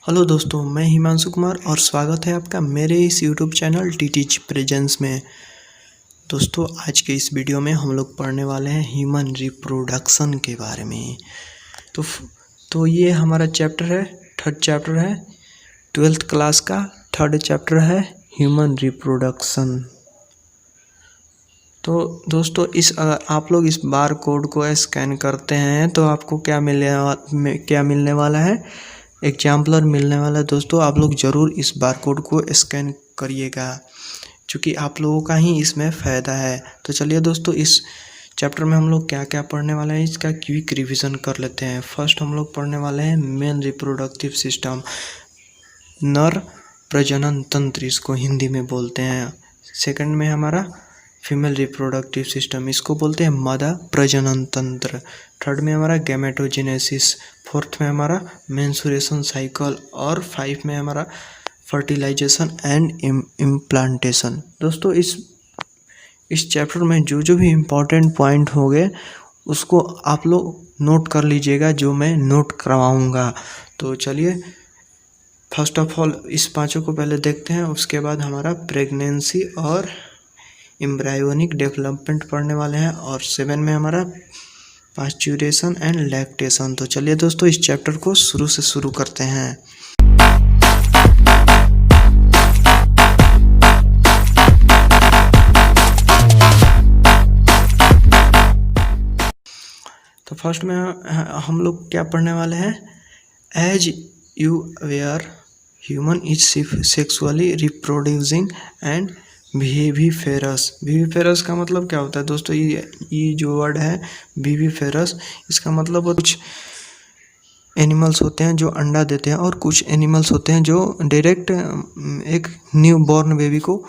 Hello दोस्तों, मैं हिमांशु कुमार और स्वागत है आपका मेरे इस यूट्यूब चैनल टीटीच प्रेजेंस में। दोस्तों, आज के इस वीडियो में हम लोग पढ़ने वाले हैं ह्यूमन रिप्रोडक्शन के बारे में। तो ये हमारा चैप्टर है, थर्ड चैप्टर है, 12th क्लास का थर्ड चैप्टर है ह्यूमन रिप्रोडक्शन। तो दोस्तों, आप लोग इस बार कोड को स्कैन करते हैं तो आपको क्या मिलने वाला है, एग्जाम्पलर मिलने वाला है। दोस्तों, आप लोग ज़रूर इस बार कोड को स्कैन करिएगा, क्योंकि आप लोगों का ही इसमें फ़ायदा है। तो चलिए दोस्तों, इस चैप्टर में हम लोग क्या क्या पढ़ने वाले हैं इसका क्विक रिवीजन कर लेते हैं। फर्स्ट हम लोग पढ़ने वाले हैं मेल रिप्रोडक्टिव सिस्टम, नर प्रजनन तंत्र इसको हिंदी में बोलते हैं। सेकंड में हमारा फीमेल रिप्रोडक्टिव सिस्टम, इसको बोलते हैं मादा प्रजनन तंत्र। थर्ड में हमारा गैमेटोजेनेसिस, फोर्थ में हमारा मेंस्ट्रुएशन साइकिल और 5 में हमारा फर्टिलाइजेशन एंड इम्प्लांटेशन। दोस्तों, इस चैप्टर में जो भी इम्पोर्टेंट पॉइंट होंगे उसको आप लोग नोट कर लीजिएगा, जो मैं नोट करवाऊँगा। तो चलिए, फर्स्ट ऑफ ऑल इस पांचों को पहले देखते हैं, उसके बाद हमारा प्रेगनेंसी और एम्ब्रायोनिक डेवलपमेंट पढ़ने वाले हैं, और 7 में हमारा पास्चुरेशन एंड लैक्टेशन। तो चलिए दोस्तों, इस चैप्टर को शुरू करते हैं। तो फर्स्ट में हम लोग क्या पढ़ने वाले हैं, as you aware human is sexually reproducing and viviparous का मतलब क्या होता है दोस्तों, ये जो वर्ड है विविफेरस, इसका मतलब कुछ एनिमल्स होते हैं जो अंडा देते हैं, और कुछ एनिमल्स होते हैं जो डायरेक्ट एक न्यू बॉर्न बेबी को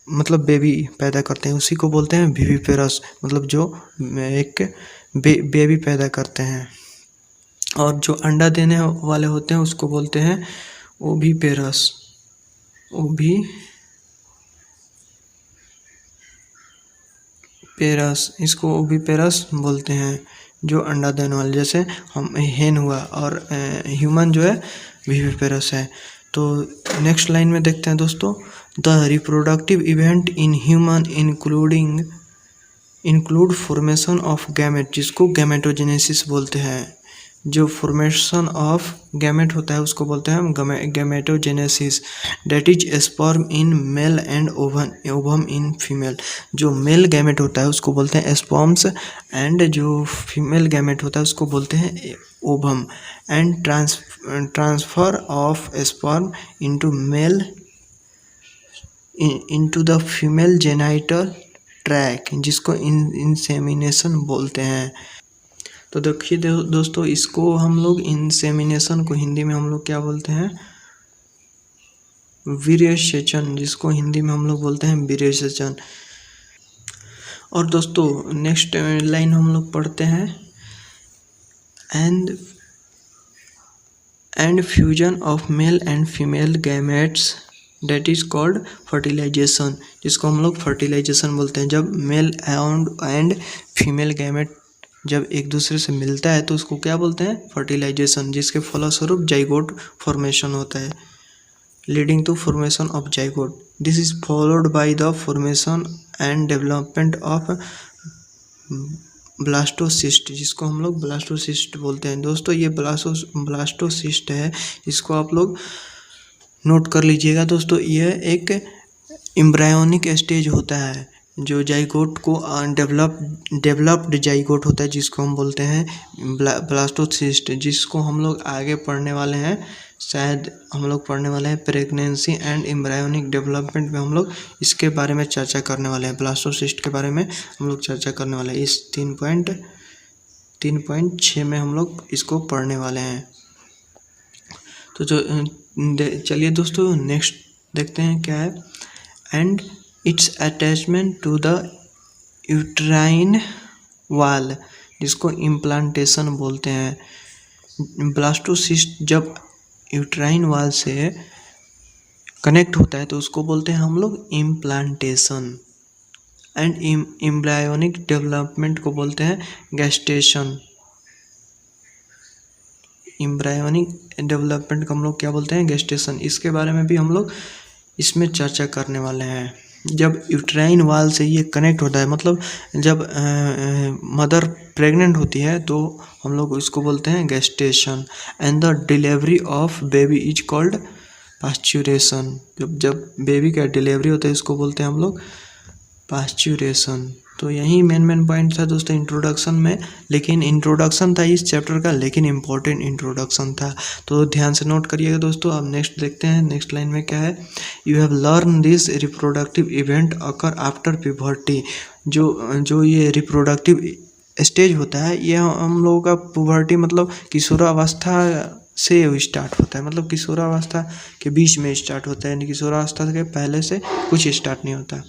मतलब बेबी पैदा करते हैं, उसी को बोलते हैं विविफेरस, मतलब जो एक बेबी पैदा करते हैं। और जो अंडा देने वाले होते हैं उसको बोलते हैं ओविपेरस। इसको ओविपेरस बोलते हैं, जो अंडा देने वाले, जैसे हम हेन हुआ, और ह्यूमन जो है विविपेरस है। तो नेक्स्ट लाइन में देखते हैं दोस्तों, the reproductive event in human include formation of gamete, जिसको गैमेटोजेनेसिस बोलते हैं। जो फॉर्मेशन ऑफ गैमेट होता है उसको बोलते हैं हम gametogenesis. That is sperm in male and ovum in female. जो मेल गैमेट होता है उसको बोलते हैं स्पर्म्स, एंड जो फीमेल गैमेट होता है उसको बोलते हैं ovum. And transfer of sperm into male into the female genital tract, जिसको इंसेमिनेशन बोलते हैं। तो देखिए दोस्तों, इसको हम लोग इंसेमिनेशन को हिंदी में हम लोग क्या बोलते हैं, वीर्यसेचन, जिसको हिंदी में हम लोग बोलते हैं वीर्यसेचन। और दोस्तों, नेक्स्ट लाइन हम लोग पढ़ते हैं, and fusion of male and female gametes that is called fertilization, जिसको हम लोग फर्टिलाइजेशन बोलते हैं। जब मेल एंड फीमेल गैमेट जब एक दूसरे से मिलता है तो उसको क्या बोलते हैं, फर्टिलाइजेशन, जिसके फलस्वरूप जाइगोट फॉर्मेशन होता है, leading to formation of zygote. This is followed by the formation and development of blastocyst, जिसको हम लोग ब्लास्टोसिस्ट बोलते हैं। दोस्तों, ये ब्लास्टोसिस्ट है, इसको आप लोग नोट कर लीजिएगा। दोस्तों, यह एक एम्ब्रायोनिक स्टेज होता है, जो जाइगोट को डेवलप्ड जाइगोट होता है, जिसको हम बोलते हैं ब्लास्टोसिस्ट, जिसको हम लोग आगे पढ़ने वाले हैं। शायद हम लोग पढ़ने वाले हैं प्रेगनेंसी एंड एम्ब्रायोनिक डेवलपमेंट में, हम लोग इसके बारे में चर्चा करने वाले हैं। ब्लास्टोसिस्ट के बारे में हम लोग चर्चा करने वाले हैं, इस 3.6 में हम लोग इसको पढ़ने वाले हैं। तो चलिए दोस्तों, नेक्स्ट देखते हैं क्या है, and its attachment to the uterine wall, जिसको इम्प्लांटेशन बोलते हैं। ब्लास्टोसिस्ट जब यूट्राइन वाल से कनेक्ट होता है तो उसको बोलते हैं हम लोग इम्प्लांटेशन। एंड एम्ब्रायोनिक डेवलपमेंट को बोलते हैं गेस्टेशन। एम्ब्रायोनिक डेवलपमेंट को हम लोग क्या बोलते हैं, गेस्टेशन। इसके बारे में भी हम लोग इसमें चर्चा करने वाले हैं। जब यूट्राइन वाल से ये कनेक्ट होता है, मतलब जब मदर प्रेग्नेंट होती है तो हम लोग इसको बोलते हैं gestation. And the delivery of baby is called parturition. जब बेबी का डिलीवरी होता है इसको बोलते हैं हम लोग पास्चुरेशन। तो यही मेन पॉइंट था दोस्तों इंट्रोडक्शन में, लेकिन इंट्रोडक्शन था इस चैप्टर का, लेकिन इम्पोर्टेंट इंट्रोडक्शन था, तो ध्यान से नोट करिएगा दोस्तों। अब नेक्स्ट देखते हैं, नेक्स्ट लाइन में क्या है, you have learn this reproductive event occur after puberty. जो ये रिप्रोडक्टिव स्टेज होता है ये हम लोगों का पुबर्टी मतलब किशोरावस्था से स्टार्ट होता है, मतलब किशोरावस्था के बीच में स्टार्ट होता है, यानी किशोरावस्था के पहले से कुछ स्टार्ट नहीं होता।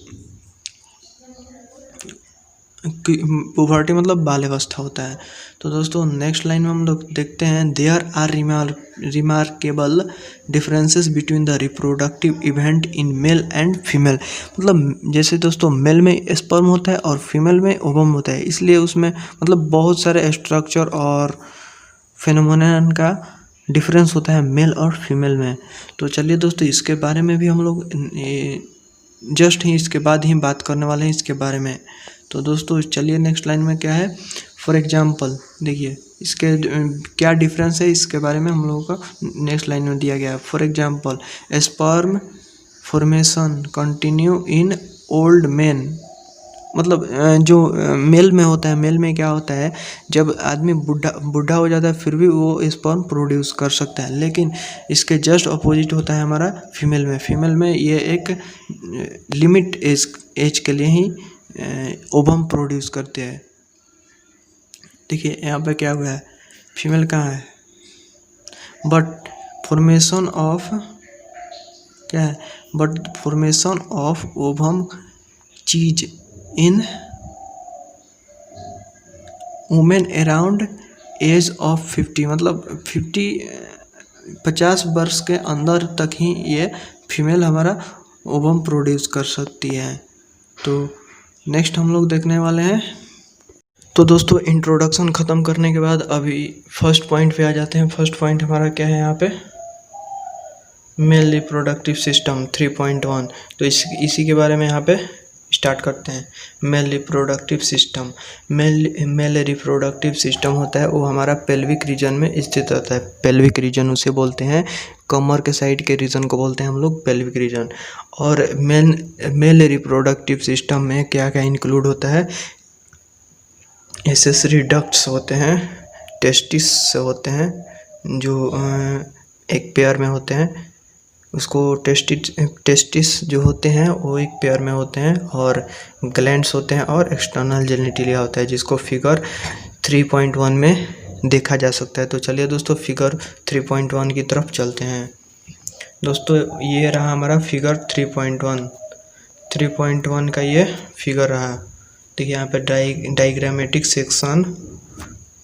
पुबर्टी मतलब बाल्यावस्था होता है। तो दोस्तों नेक्स्ट लाइन में हम लोग देखते हैं, there are remarkable differences between the reproductive event in male and female. मतलब जैसे दोस्तों मेल में स्पर्म होता है और फीमेल में ओवम होता है, इसलिए उसमें मतलब बहुत सारे स्ट्रक्चर और फेनोमेनन का डिफरेंस होता है मेल और फीमेल में। तो चलिए दोस्तों इसके बारे में भी हम लोग जस्ट ही इसके बाद ही बात करने वाले हैं इसके बारे में। तो दोस्तों चलिए नेक्स्ट लाइन में क्या है, फॉर एग्जांपल देखिए इसके क्या डिफरेंस है इसके बारे में हम लोगों का नेक्स्ट लाइन में दिया गया है। For example sperm formation continue in old man, मतलब जो मेल में होता है, मेल में क्या होता है जब आदमी बूढ़ा हो जाता है फिर भी वो स्पर्म प्रोड्यूस कर सकता है, लेकिन इसके जस्ट अपोजिट होता है हमारा फीमेल में। फीमेल में ये एक लिमिट एज के लिए ही ओवम प्रोड्यूस करते हैं। देखिए यहाँ पे क्या हुआ है, फीमेल कहाँ है, बट फॉर्मेशन ऑफ क्या है, but formation of ovum ceases in women around age of 50, मतलब 50 वर्ष के अंदर तक ही ये फीमेल हमारा ओवम प्रोड्यूस कर सकती है। तो नेक्स्ट हम लोग देखने वाले हैं। तो दोस्तों इंट्रोडक्शन ख़त्म करने के बाद अभी फर्स्ट पॉइंट पे आ जाते हैं। फर्स्ट पॉइंट हमारा क्या है यहाँ पे, मेल रिप्रोडक्टिव सिस्टम 3.1। तो इसी के बारे में यहाँ पे स्टार्ट करते हैं। Male reproductive system, male reproductive system होता है वो हमारा पेल्विक रीजन में स्थित होता है। पेल्विक रीजन उसे बोलते हैं, कमर के साइड के रीजन को बोलते हैं हम लोग पेल्विक रीजन। और मेल रिप्रोडक्टिव सिस्टम में क्या क्या इंक्लूड होता है, एसेसरी डक्ट्स होते हैं, टेस्टिस होते हैं जो एक पेयर में होते हैं, उसको टेस्टिस जो होते हैं वो एक पेयर में होते हैं, और ग्लैंड्स होते हैं, और एक्सटर्नल जेनिटलिया होता है जिसको फिगर 3.1 में देखा जा सकता है। तो चलिए दोस्तों फिगर 3.1 की तरफ चलते हैं। दोस्तों ये रहा हमारा फिगर 3.1 का ये फिगर रहा। देखिए यहाँ पे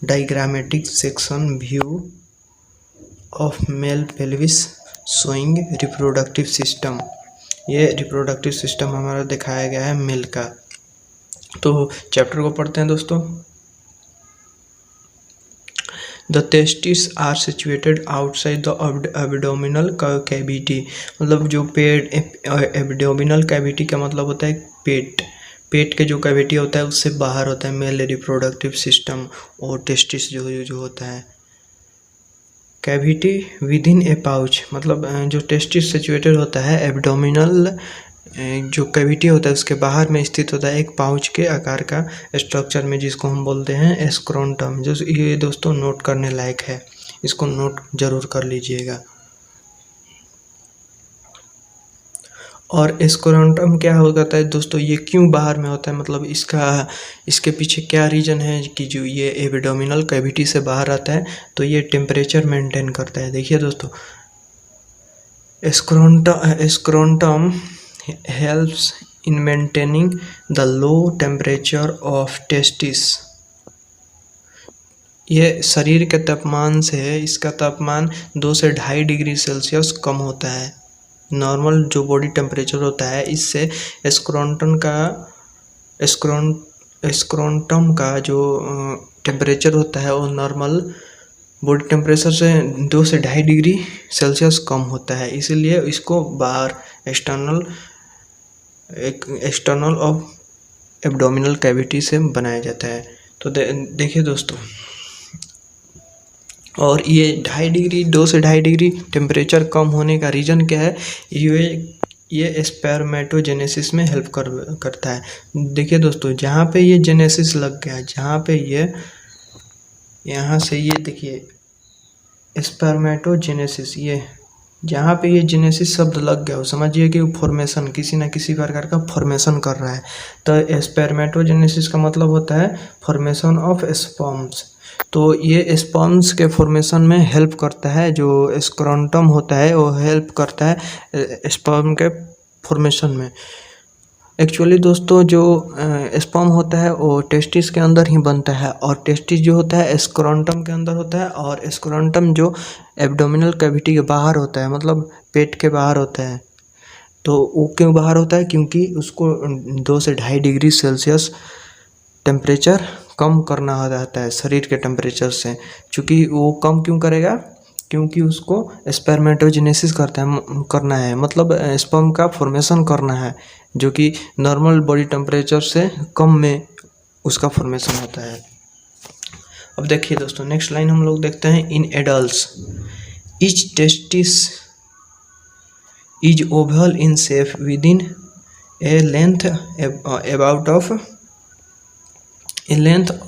diagrammatic section view of male pelvis showing reproductive system. ये रिप्रोडक्टिव सिस्टम हमारा दिखाया गया है मेल का। तो चैप्टर को पढ़ते हैं दोस्तों। The testis are situated outside the abdominal cavity, मतलब जो पेट, एब्डोमिनल कैविटी का मतलब होता है पेट के जो कैविटी होता है उससे बाहर होता है मेल रिप्रोडक्टिव सिस्टम, और टेस्टिस जो होता है। Cavity with in A pouch, मतलब जो टेस्टिस सिचुएटेड होता है एब्डोमिनल जो कैविटी होता है उसके बाहर में स्थित होता है एक पाउच के आकार का स्ट्रक्चर में, जिसको हम बोलते हैं स्क्रोटम। जो ये दोस्तों नोट करने लायक है, इसको नोट जरूर कर लीजिएगा। और स्क्रोटम क्या होता है दोस्तों, ये क्यों बाहर में होता है, मतलब इसके पीछे क्या रीज़न है कि जो ये एब्डोमिनल कैविटी से बाहर आता है, तो ये टेम्परेचर मेंटेन करता है। देखिए दोस्तों scrotum helps in maintaining the low temperature of testis. ये शरीर के तापमान से इसका तापमान 2 से 2.5 डिग्री सेल्सियस कम होता है। नॉर्मल जो बॉडी टेम्परेचर होता है इससे स्क्रोटम का जो टेम्परेचर होता है वो नॉर्मल बॉडी टेम्परेचर से 2 से 2.5 डिग्री सेल्सियस कम होता है, इसीलिए इसको बाहर एक्सटर्नल ऑफ एब्डोमिनल कैविटी से बनाया जाता है। तो देखिए दोस्तों, और ये 2 से 2.5 डिग्री टेम्परेचर कम होने का रीज़न क्या है? ये स्पर्मेटोजेनेसिस में हेल्प करता है। देखिए दोस्तों, जहाँ पे ये जेनेसिस लग गया, जहाँ पे ये यहाँ से ये देखिए स्पर्मेटोजेनेसिस, ये जहाँ पे ये जेनेसिस शब्द लग गया, वो समझिए कि वो फॉर्मेशन, किसी ना किसी प्रकार का फॉर्मेशन कर रहा है। तो स्पर्मेटोजेनेसिस का मतलब होता है फॉर्मेशन ऑफ स्पर्म्स। तो ये स्पर्म्स के फॉर्मेशन में हेल्प करता है, जो स्क्रोटम होता है वो हेल्प करता है स्पर्म के फॉर्मेशन में। एक्चुअली दोस्तों, जो स्पर्म होता है वो टेस्टिस के अंदर ही बनता है, और टेस्टिस जो होता है स्क्रोटम के अंदर होता है, और स्क्रोटम जो एब्डोमिनल कैविटी के बाहर होता है, मतलब पेट के बाहर होता है। तो वो क्यों बाहर होता है? क्योंकि उसको 2 से 2.5 डिग्री सेल्सियस टेम्परेचर कम करना होता है शरीर के टेम्परेचर से। चूँकि वो कम क्यों करेगा? क्योंकि उसको स्पर्मेटोजेनेसिस करना है, मतलब स्पर्म का फॉर्मेशन करना है, जो कि नॉर्मल बॉडी टेम्परेचर से कम में उसका फॉर्मेशन होता है। अब देखिए दोस्तों, नेक्स्ट लाइन हम लोग देखते हैं। In adults each testis is oval in shape within A length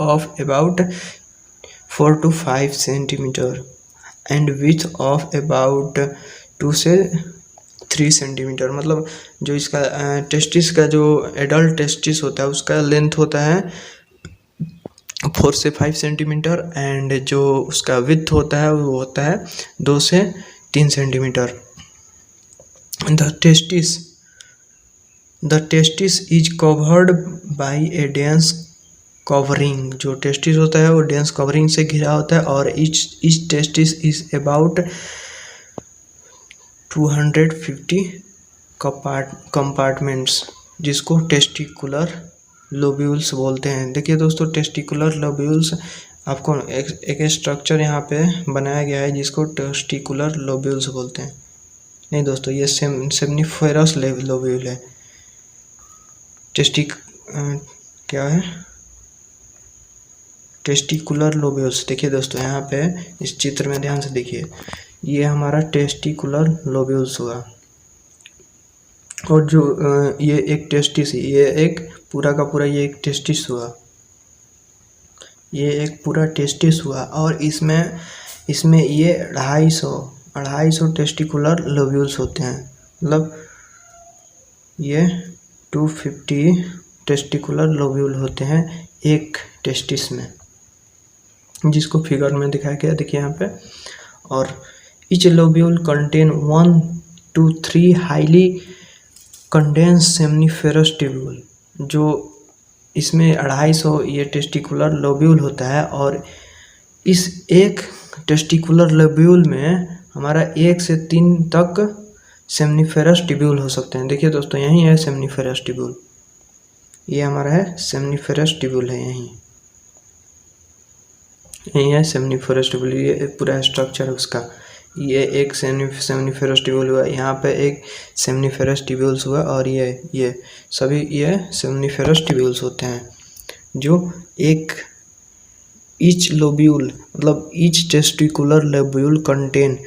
of about 4 to 5 centimetre and width of about 2 से 3 सेंटीमीटर। मतलब जो इसका टेस्टिस का जो एडल्ट टेस्टिस होता है उसका लेंथ होता है 4 से 5 सेंटीमीटर, एंड जो उसका विथ होता है वो होता है 2 से 3 centimetre. The testis is covered by A dense covering. जो टेस्टिस होता है वो डेंस कवरिंग से घिरा होता है, और each testis is about 250 compartments, जिसको टेस्टिकुलर लोब्यूल्स बोलते हैं। देखिए दोस्तों, टेस्टिकुलर लोब्यूल्स आपको एक स्ट्रक्चर यहाँ पे बनाया गया है जिसको टेस्टिकुलर लोब्यूल्स बोलते हैं। नहीं दोस्तों, ये सेमनिफेरस लोब्यूल है। क्या है? Testicular lobules. देखिए दोस्तों, यहाँ पे इस चित्र में ध्यान से देखिए, ये हमारा टेस्टिकुलर लोब्यूल्स हुआ, और जो ये एक टेस्टिस, ये एक पूरा का पूरा ये एक टेस्टिस हुआ, ये एक पूरा टेस्टिस हुआ, और इसमें ये 250 टेस्टिकुलर लोब्यूल्स होते हैं। मतलब ये 250 टेस्टिकुलर लोब्यूल होते हैं एक टेस्टिस में, जिसको फिगर में दिखाया गया, देखिए यहाँ पे। और each lobule contain 1 to 3 highly condense seminiferous tubule. जो इसमें 250 ये टेस्टिकुलर लोब्यूल होता है, और इस एक टेस्टिकुलर लोब्यूल में हमारा 1 से 3 तक सेमनीफेरस ट्यूब्यूल हो सकते हैं। देखिए दोस्तों, यही है सेमनीफेरस ट्यूब्यूल, ये हमारा है सेमनीफेरस ट्यूब्यूल है, यही है सेमनीफेरस ट्यूब्यूल। ये पूरा स्ट्रक्चर है उसका। ये एक सेमनीफेरस ट्यूब्यूल हुआ, यहाँ पे एक सेमनीफेरस ट्यूब्यूल्स हुआ, और ये सभी ये सेमनीफेरस ट्यूब्यूल्स होते हैं। जो एक ईच लोब्यूल, मतलब each testicular lobule contain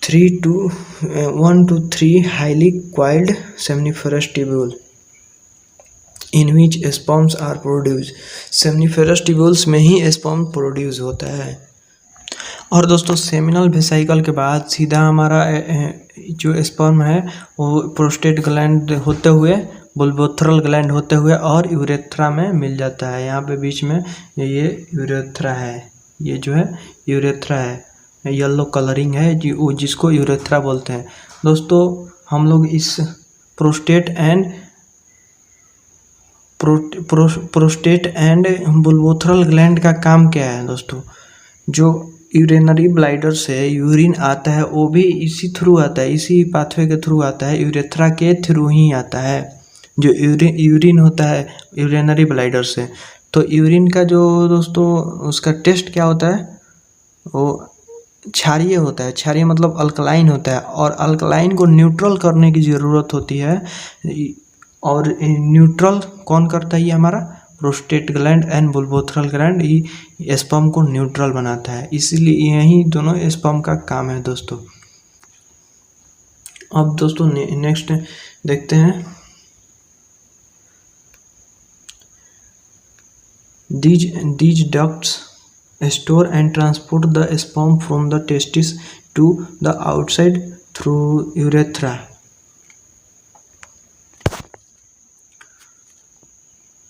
1 to 3 highly coiled seminiferous tubule in which sperms are produce. Seminiferous tubules में ही स्पर्म प्रोड्यूस होता है। और दोस्तों, सेमिनल वेसिकल के बाद सीधा हमारा जो स्पर्म है वो प्रोस्टेट ग्लैंड होते हुए, बुल्बोथ्रल ग्लैंड होते हुए और यूरेथ्रा में मिल जाता है। यहाँ पे बीच में ये यूरेथ्रा है, ये जो है यूरेथ्रा है, येलो कलरिंग है जिसको यूरेथ्रा बोलते हैं। दोस्तों, हम लोग इस प्रोस्टेट एंड बुल्बोथ्रल ग्लैंड का काम क्या है दोस्तों? जो यूरिनरी ब्लैडर से यूरिन आता है वो भी इसी थ्रू आता है, इसी पाथवे के थ्रू आता है, यूरेथ्रा के थ्रू ही आता है। जो यूरिन होता है यूरिनरी ब्लैडर से, तो यूरिन का जो दोस्तों उसका टेस्ट क्या होता है, वो क्षारीय होता है। क्षारीय मतलब अल्कलाइन होता है, और अल्कलाइन को न्यूट्रल करने की ज़रूरत होती है। और न्यूट्रल कौन करता है, ये हमारा प्रोस्टेट ग्लैंड एंड बुलबोथरल ग्लैंड ये स्पर्म को न्यूट्रल बनाता है, इसीलिए यही दोनों स्पर्म का काम है दोस्तों। अब दोस्तों नेक्स्ट देखते हैं, these ducts store and transport the sperm from the testis to the outside through urethra.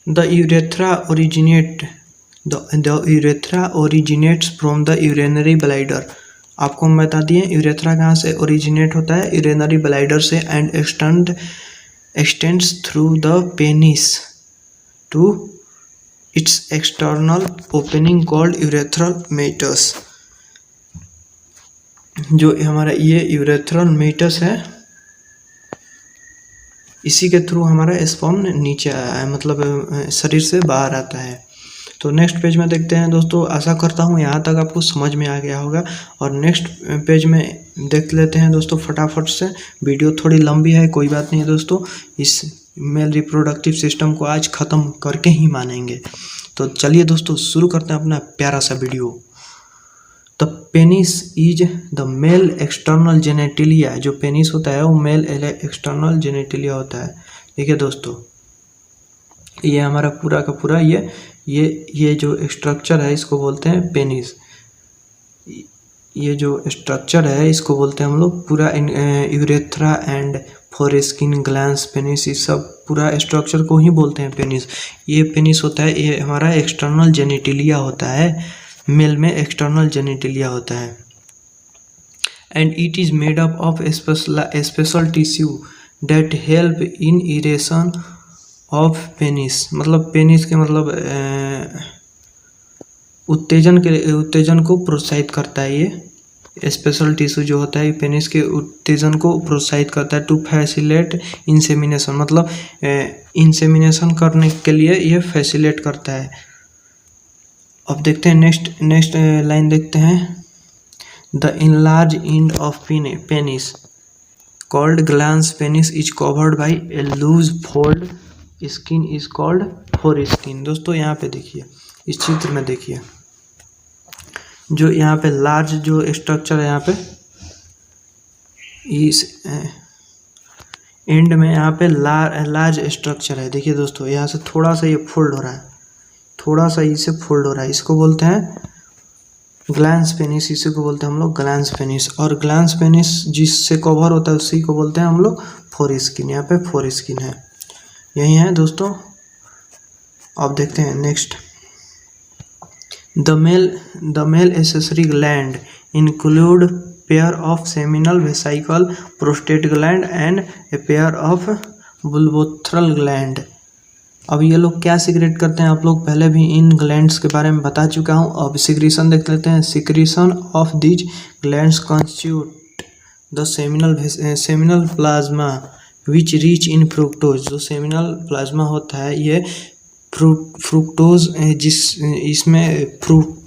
The urethra originates from the urinary bladder. आपको हम बता दिए यूरेथ्रा कहाँ से ओरिजिनेट होता है, यूरिनरी ब्लैडर से, and extends through the penis to its external opening called urethral meatus. जो हमारा ये यूरेथ्रल मेटस है, इसी के थ्रू हमारा स्पर्म नीचे आया है, मतलब शरीर से बाहर आता है। तो नेक्स्ट पेज में देखते हैं दोस्तों। आशा करता हूँ यहाँ तक आपको समझ में आ गया होगा, और नेक्स्ट पेज में देख लेते हैं दोस्तों फटाफट से। वीडियो थोड़ी लंबी है, कोई बात नहीं दोस्तों, इस मेल रिप्रोडक्टिव सिस्टम को आज ख़त्म करके ही मानेंगे। तो चलिए दोस्तों शुरू करते हैं अपना प्यारा सा video. The penis is the male external genitalia. जो पेनिस होता है वो मेल एक्सटर्नल जेनेटिलिया होता है। देखिए दोस्तों, ये हमारा पूरा का पूरा ये जो स्ट्रक्चर है इसको बोलते हैं पेनिस। ये जो स्ट्रक्चर है इसको बोलते हैं हम लोग पूरा यूरेथ्रा एंड फोरेस्किन ग्लैंड्स पेनिस, इस सब पूरा स्ट्रक्चर को ही बोलते हैं पेनिस। ये पेनिस होता है, ये हमारा एक्सटर्नल जेनेटिलिया होता है, मेल में एक्सटर्नल जेनेटिलिया होता है। And it is made up of special tissue that help in erection of penis. मतलब पेनिस के मतलब उत्तेजन को प्रोत्साहित करता है। ये स्पेशल टिश्यू जो होता है पेनिस के उत्तेजन को प्रोत्साहित करता है। टू फैसिलेट इंसेमिनेशन, मतलब इंसेमिनेशन करने के लिए ये फैसिलेट करता है। अब देखते हैं नेक्स्ट लाइन देखते हैं। The enlarge end of penis called glans penis is covered by a loose fold skin is called foreskin. दोस्तों यहाँ पे देखिए, इस चित्र में देखिए, जो यहाँ पे लार्ज जो स्ट्रक्चर है, यहाँ पे इस एंड में यहाँ पे लार्ज स्ट्रक्चर है। देखिए दोस्तों, यहाँ से थोड़ा सा ये फोल्ड हो रहा है, थोड़ा सा इसे फोल्ड हो रहा है, इसको बोलते हैं ग्लैंस पेनिस। इसी को बोलते हैं हम लोग ग्लैंस पेनिस। और ग्लैंस पेनिस जिससे कवर होता है उसी को बोलते हैं हम लोग फोरस्किन। यहाँ पे फोरस्किन है, यही है दोस्तों। अब देखते हैं next. The male accessory gland include pair of seminal vesicle, prostate gland and a pair of bulbourethral gland. अब ये लोग क्या सिक्रेट करते हैं, आप लोग पहले भी इन ग्लैंड्स के बारे में बता चुका हूँ। अब सिक्रीशन देख लेते हैं। Secretion of these glands constitute the seminal plasma which reach in fructose. जो सेमिनल प्लाज्मा होता है ये फ्रुक्टोज, इसमें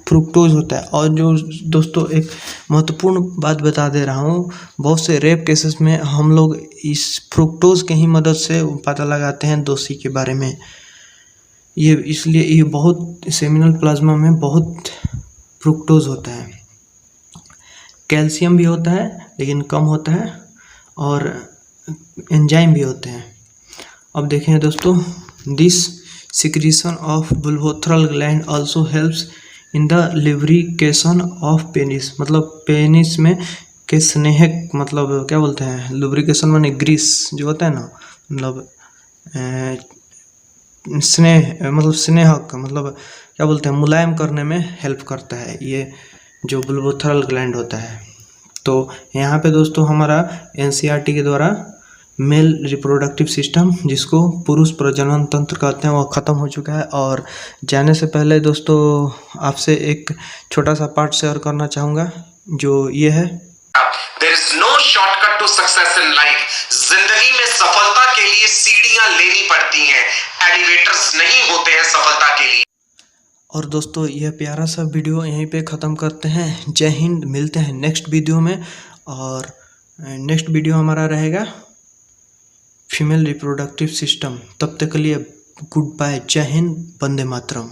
फ्रुक्टोज होता है। और जो दोस्तों एक महत्वपूर्ण बात बता दे रहा हूँ, बहुत से रेप केसेस में हम लोग इस फ्रुक्टोज के ही मदद से पता लगाते हैं दोषी के बारे में। ये इसलिए ये बहुत सेमिनल प्लाज्मा में बहुत फ्रुक्टोज होता है। कैल्शियम भी होता है लेकिन कम होता है, और एंजाइम भी होते हैं। अब देखें दोस्तों, this secretion of bulbourethral gland also helps in the lubrication of penis. मतलब पेनिस में के स्नेहक, मतलब क्या बोलते हैं, लुब्रिकेशन माने ग्रीस जो होता है ना, मतलब स्नेहक, मतलब क्या बोलते हैं, मुलायम करने में हेल्प करता है ये जो बुलबोथ्रल ग्लैंड होता है। तो यहाँ पे दोस्तों हमारा एनसीईआरटी के द्वारा मेल रिप्रोडक्टिव सिस्टम, जिसको पुरुष प्रजनन तंत्र कहते हैं, वो ख़त्म हो चुका है। और जाने से पहले दोस्तों आपसे एक छोटा सा पार्ट शेयर करना चाहूँगा, जो ये है। There is no shortcut to success in life. जिंदगी में सफलता के लिए सीढ़ियां लेनी पड़ती हैं, एलिवेटर्स नहीं होते हैं सफलता के लिए। और दोस्तों यह प्यारा सा वीडियो यहीं पे ख़त्म करते हैं। जय हिंद, मिलते हैं नेक्स्ट वीडियो में। और नेक्स्ट वीडियो हमारा रहेगा फीमेल रिप्रोडक्टिव सिस्टम। तब तक के लिए गुड बाय, जय हिंद, वंदे मातरम।